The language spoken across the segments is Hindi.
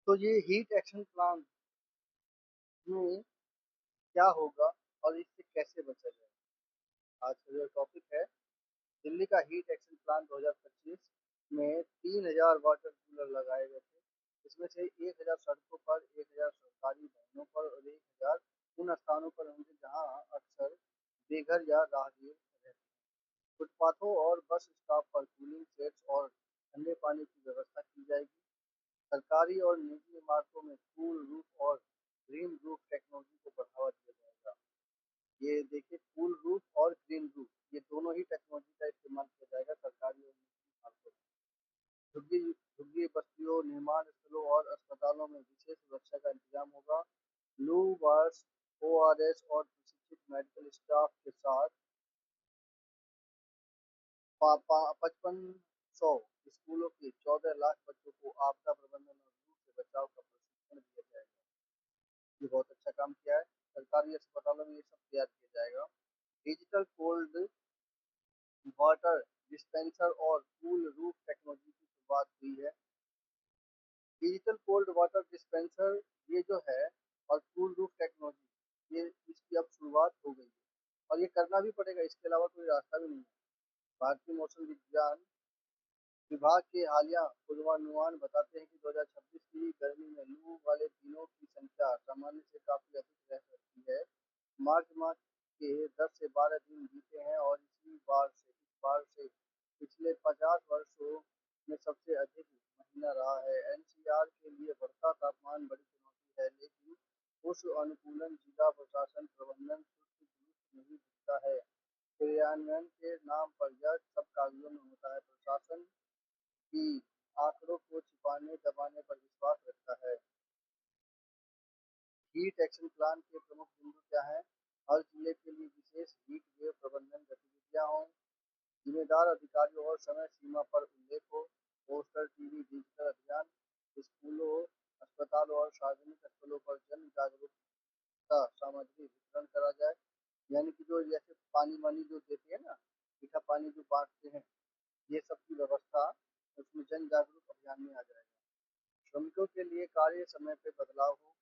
तो ये हीट एक्शन प्लान में क्या होगा और इससे कैसे बचा जाए। आज का जो टॉपिक है, दिल्ली का हीट एक्शन प्लान 2025 में 3,000 वाटर कूलर लगाए गए थे। इसमें से 1,000 सड़कों पर, 1,000 सरकारी भवनों पर और 1,000 उन स्थानों पर होंगे जहां अक्सर बेघर या राहगीर रहते हैं। फुटपाथों और बस स्टॉप पर कूलिंग सेट्स और ठंडे पानी की व्यवस्था की जाएगी। सरकारी और निजी इमारतों में कूल रूफ और ग्रीन रूफ टेक्नोलॉजी को बढ़ावा दिया जाएगा। ये देखिए, कूल रूफ और ग्रीन रूफ, ये दोनों ही टेक्नोलॉजी का इस्तेमाल किया जाएगा सरकारी और निजी इमारतों में। झुग्गी झुग्गी बस्तियों, निर्माण स्थलों और अस्पतालों में विशेष सुरक्षा का इंतजाम होगा। लू बर्स, ओआरएस और प्रशिक्षित मेडिकल स्टाफ के साथ 5500 स्कूलों के 14 लाख बच्चों को आपदा प्रबंधन और लू से बचाव का प्रशिक्षण दिया जाएगा। ये बहुत अच्छा काम किया है। सरकारी अस्पतालों में ये सब तैयार किया जाएगा। डिजिटल कोल्ड वाटर डिस्पेंसर और कूल रूफ टेक्नोलॉजी की शुरुआत हुई है। डिजिटल कोल्ड वाटर डिस्पेंसर ये जो है, और कूल रूफ टेक्नोलॉजी, ये इसकी अब शुरुआत हो गई है और ये करना भी पड़ेगा, इसके अलावा कोई रास्ता भी नहीं है। भारतीय मौसम विज्ञान विभाग के हालिया पूर्वानुमान बताते हैं कि 2026 की गर्मी में लू वाले दिनों की संख्या सामान्य से काफी अधिक रह सकती है। मार्च माह के 10 से 12 दिन बीते हैं और इस बार से पिछले 50 वर्षों में सबसे अधिक महीना रहा है। एनसीआर के लिए बढ़ता तापमान बड़ी चुनौती है, लेकिन उस अनुकूलन जिला प्रशासन प्रबंधन शुष्क दुरुस्त नहीं दिखता है। क्रियान्वयन के नाम पर यह सब कागजों में होता है। प्रशासन की आंकड़ों को छिपाने दबाने पर विश्वास रखता है। हीट एक्शन प्लान के प्रमुख बिंदु क्या हैं? हर जिले के लिए विशेष हीट वेव प्रबंधन गतिविधियां हों, जिम्मेदार अधिकारियों और समय सीमा पर उल्लेख हो, पोस्टर, टीवी, डिजिटल अभियान, स्कूलों, अस्पतालों और सार्वजनिक स्थलों पर जन जागरूकता सामग्री वितरण करा जाए। यानी कि जो जैसे पानी वानी जो देते हैं ना, मीठा पानी जो बांटते हैं, ये सब की व्यवस्था उसमें जन जागरूक अभियान में आ जाएगा। श्रमिकों के लिए कार्य समय पे बदलाव हो,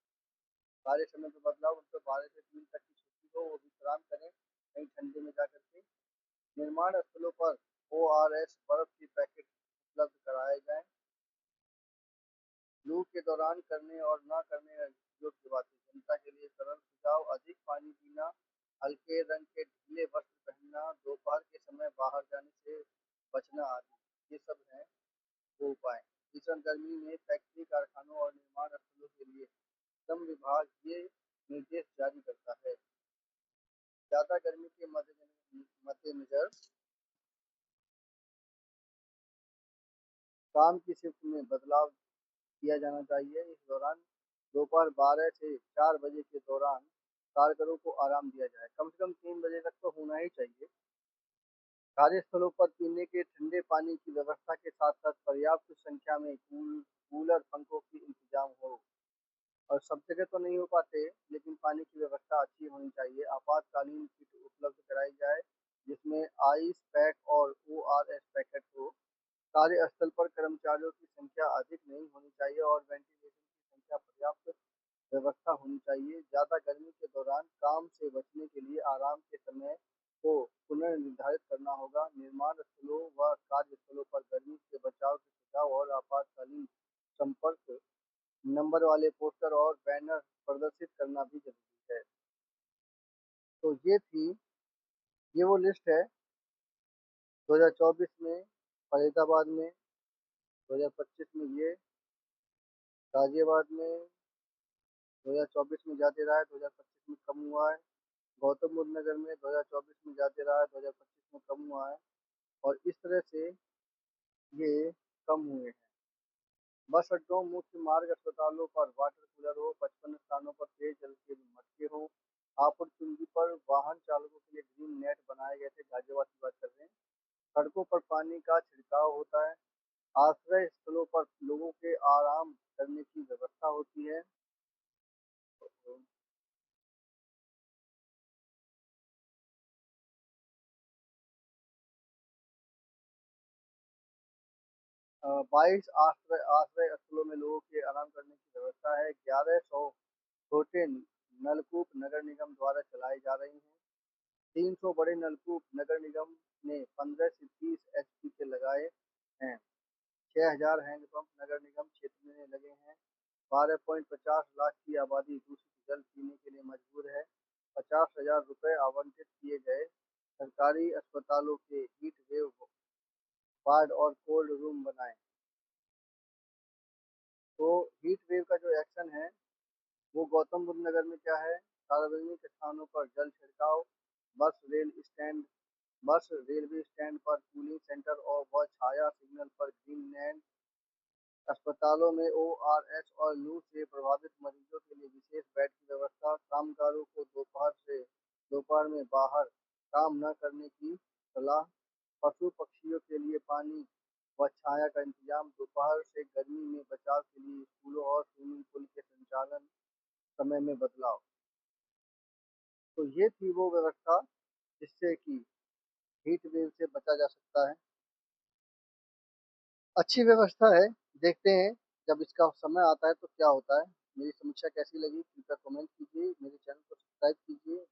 कार्य समय पे बदलाव, उनको 12 से 3 तक की छुट्टी हो, वो विश्राम करें कहीं ठंडे में जा करके। निर्माण स्थलों पर ओआरएस बर्फ के पैकेट उपलब्ध कराए जाएं। लू के दौरान करने और न करने योग्य बातें, जनता के लिए सरल सुझाव, अधिक पानी पीना, हल्के रंग के ढीले वस्त्र पहनना, दोपहर के समय बाहर जाने से बचना आदि, ये सब हैं वो उपाय। भीषण गर्मी में फैक्ट्री, कारखानों और निर्माण स्थलों के लिए श्रम विभाग ये निर्देश जारी करता है। ज्यादा गर्मी के मद्देनजर काम की शिफ्ट में बदलाव किया जाना चाहिए। इस दौरान दोपहर 12 से 4 बजे के दौरान कारीगरों को आराम दिया जाए। कम से कम 3 बजे तक तो होना ही चाहिए। कार्यस्थलों पर पीने के ठंडे पानी की व्यवस्था के साथ साथ पर्याप्त संख्या में कूलर, पंखों की इंतजाम हो। और सब जगह तो नहीं हो पाते, लेकिन पानी की व्यवस्था अच्छी होनी चाहिए। आपातकालीन किट उपलब्ध कराई जाए, जिसमें आइस पैक और ओआरएस पैकेट हो। कार्यस्थल पर कर्मचारियों की संख्या अधिक नहीं होनी चाहिए और वेंटिलेशन की संख्या पर्याप्त व्यवस्था होनी चाहिए। ज़्यादा गर्मी के दौरान काम से बचने के लिए आराम के समय को पुनर्निर्धारित करना होगा। निर्माण स्थलों व कार्यस्थलों पर गर्मी से बचाव के सुझाव और आपातकालीन संपर्क नंबर वाले पोस्टर और बैनर प्रदर्शित करना भी जरूरी है। तो ये वो लिस्ट है 2024 में फरीदाबाद में, 2025 में ये, गाजियाबाद में 2024 में ज्यादा रहा है, 2025 में कम हुआ है। गौतम बुद्ध नगर में 2024 में ज्यादा रहा है, 2025 में कम हुआ है। और इस तरह से ये कम हुए हैं। बस अड्डों, मुख्य मार्ग, अस्पतालों पर वाटर कूलर हो। 55 स्थानों पर पेयजल के मटके हो। आपूर्ति पर वाहन चालकों के लिए ग्रीन नेट बनाए गए थे। गाजियाबाद की बात कर रहे हैं। सड़कों पर पानी का छिड़काव होता है। आश्रय स्थलों पर लोगों के आराम करने की व्यवस्था होती है। 22 आश्रय आश्रय स्थलों में लोगों के आराम करने की व्यवस्था है। 1100 छोटे नलकूप नगर निगम द्वारा चलाई जा रही हैं। 300 बड़े नलकूप नगर निगम ने 15 से 30 एचपी के लगाए हैं। 6000 हैंडपंप नगर निगम क्षेत्र में लगे हैं। 12.50 लाख की आबादी दूषित जल पीने के लिए मजबूर है। 50,000 रुपए आवंटित किए गए। सरकारी अस्पतालों के हीट वेव वार्ड और कोल्ड रूम बनाए। तो हीट वेव का जो एक्शन है वो गौतम बुद्ध नगर में क्या है? सार्वजनिक स्थानों पर जल छिड़काव, bus rail stand bus railway stand पर कूलिंग सेंटर और व छाया सिग्नल पर ग्रीन लैंड। अस्पतालों में ओआरएस और लू से प्रभावित मरीजों के लिए विशेष बेड की व्यवस्था। कामगारों को दोपहर में बाहर काम न करने की सलाह। पशु पक्षियों के लिए पानी व छाया का इंतजाम। दोपहर से गर्मी में बचाव के लिए स्कूलों और स्विमिंग पूल के संचालन समय में बदलाव। तो ये थी वो व्यवस्था जिससे कि हीट वेव से बचा जा सकता है। अच्छी व्यवस्था है। देखते हैं जब इसका समय आता है तो क्या होता है। मेरी समीक्षा कैसी लगी कृपया कमेंट कीजिए। मेरे चैनल को सब्सक्राइब कीजिए।